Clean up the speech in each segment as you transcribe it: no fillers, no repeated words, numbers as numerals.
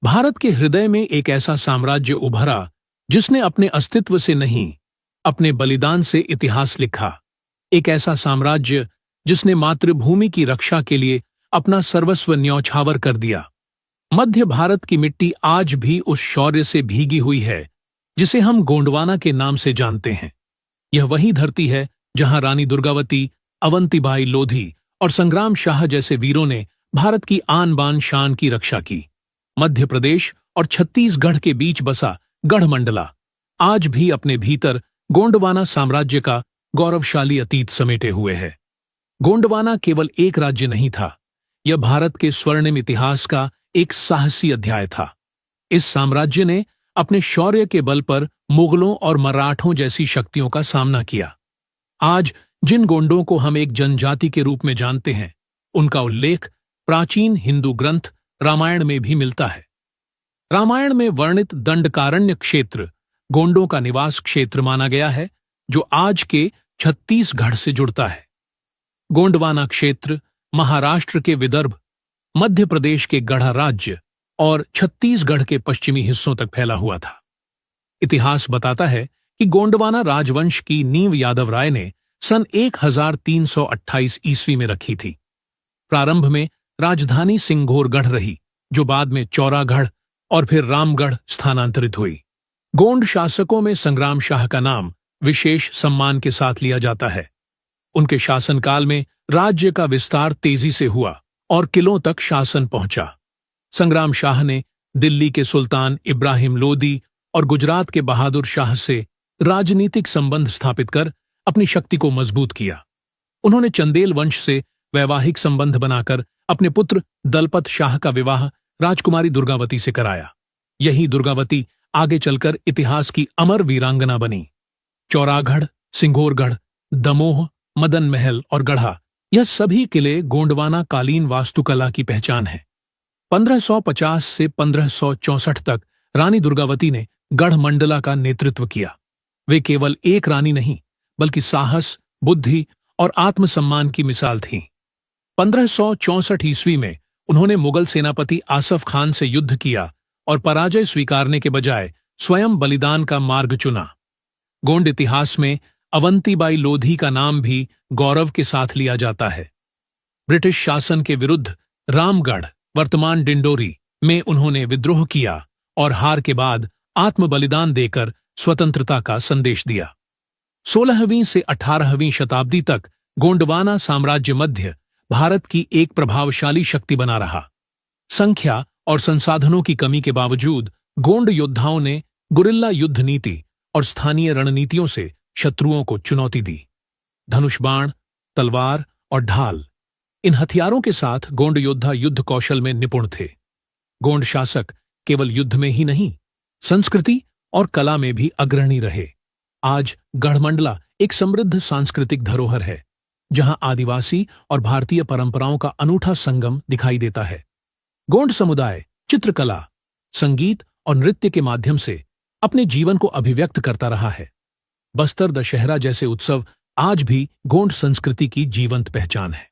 भारत के हृदय में एक ऐसा साम्राज्य उभरा जिसने अपने अस्तित्व से नहीं, अपने बलिदान से इतिहास लिखा। एक ऐसा साम्राज्य जिसने मातृभूमि की रक्षा के लिए अपना सर्वस्व न्यौछावर कर दिया। मध्य भारत की मिट्टी आज भी उस शौर्य से भीगी हुई है जिसे हम गोंडवाना के नाम से जानते हैं। यह वही धरती है जहां रानी दुर्गावती, अवंतीबाई लोधी और संग्राम शाह जैसे वीरों ने भारत की आन बान शान की रक्षा की। मध्य प्रदेश और छत्तीसगढ़ के बीच बसा गढ़मंडला आज भी अपने भीतर गोंडवाना साम्राज्य का गौरवशाली अतीत समेटे हुए है। गोंडवाना केवल एक राज्य नहीं था, यह भारत के स्वर्णिम इतिहास का एक साहसी अध्याय था। इस साम्राज्य ने अपने शौर्य के बल पर मुगलों और मराठों जैसी शक्तियों का सामना किया। आज जिन गोंडों को हम एक जनजाति के रूप में जानते हैं, उनका उल्लेख प्राचीन हिंदू ग्रंथ रामायण में भी मिलता है। रामायण में वर्णित दंडकारण्य क्षेत्र गोंडों का निवास क्षेत्र माना गया है, जो आज के छत्तीसगढ़ से जुड़ता है। गोंडवाना क्षेत्र महाराष्ट्र के विदर्भ, मध्य प्रदेश के गढ़ा राज्य और छत्तीसगढ़ के पश्चिमी हिस्सों तक फैला हुआ था। इतिहास बताता है कि गोंडवाना राजवंश की नींव यादव राय ने सन 1328 ईस्वी में रखी थी। प्रारंभ में राजधानी सिंघोरगढ़ रही, जो बाद में चौरागढ़ और फिर रामगढ़ स्थानांतरित हुई। गोंड शासकों में संग्राम शाह का नाम विशेष सम्मान के साथ लिया जाता है। उनके शासनकाल में राज्य का विस्तार तेजी से हुआ और किलों तक शासन पहुंचा। संग्राम शाह ने दिल्ली के सुल्तान इब्राहिम लोदी और गुजरात के बहादुर शाह से राजनीतिक संबंध स्थापित कर अपनी शक्ति को मजबूत किया। उन्होंने चंदेल वंश से वैवाहिक संबंध बनाकर अपने पुत्र दलपत शाह का विवाह राजकुमारी दुर्गावती से कराया। यही दुर्गावती आगे चलकर इतिहास की अमर वीरांगना बनी। चौरागढ़, सिंघोरगढ़, दमोह, मदन महल और गढ़ा, यह सभी किले गोंडवाना कालीन वास्तुकला की पहचान है। 1550 से 1564 तक रानी दुर्गावती ने गढ़मंडला का नेतृत्व किया। वे केवल एक रानी नहीं, बल्कि साहस, बुद्धि और आत्मसम्मान की मिसाल थीं। 1564 ईस्वी में उन्होंने मुगल सेनापति आसफ खान से युद्ध किया और पराजय स्वीकारने के बजाय स्वयं बलिदान का मार्ग चुना। गोंड इतिहास में अवंतीबाई लोधी का नाम भी गौरव के साथ लिया जाता है। ब्रिटिश शासन के विरुद्ध रामगढ़, वर्तमान डिंडोरी, में उन्होंने विद्रोह किया और हार के बाद आत्म बलिदान देकर स्वतंत्रता का संदेश दिया। 16वीं से 18वीं शताब्दी तक गोंडवाना साम्राज्य मध्य भारत की एक प्रभावशाली शक्ति बना रहा। संख्या और संसाधनों की कमी के बावजूद गोंड योद्धाओं ने गुरिल्ला युद्ध नीति और स्थानीय रणनीतियों से शत्रुओं को चुनौती दी। धनुष बाण, तलवार और ढाल, इन हथियारों के साथ गोंड योद्धा युद्ध कौशल में निपुण थे। गोंड शासक केवल युद्ध में ही नहीं, संस्कृति और कला में भी अग्रणी रहे। आज गढ़मंडला एक समृद्ध सांस्कृतिक धरोहर है, जहां आदिवासी और भारतीय परंपराओं का अनूठा संगम दिखाई देता है। गोंड समुदाय चित्रकला, संगीत और नृत्य के माध्यम से अपने जीवन को अभिव्यक्त करता रहा है। बस्तर दशहरा जैसे उत्सव आज भी गोंड संस्कृति की जीवंत पहचान है।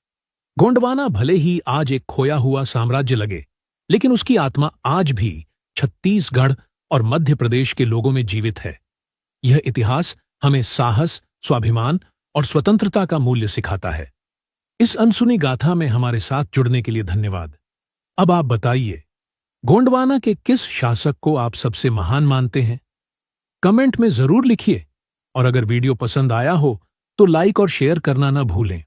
गोंडवाना भले ही आज एक खोया हुआ साम्राज्य लगे, लेकिन उसकी आत्मा आज भी छत्तीसगढ़ और मध्य प्रदेश के लोगों में जीवित है। यह इतिहास हमें साहस, स्वाभिमान और स्वतंत्रता का मूल्य सिखाता है। इस अनसुनी गाथा में हमारे साथ जुड़ने के लिए धन्यवाद। अब आप बताइए, गोंडवाना के किस शासक को आप सबसे महान मानते हैं? कमेंट में जरूर लिखिए और अगर वीडियो पसंद आया हो तो लाइक और शेयर करना न भूलें।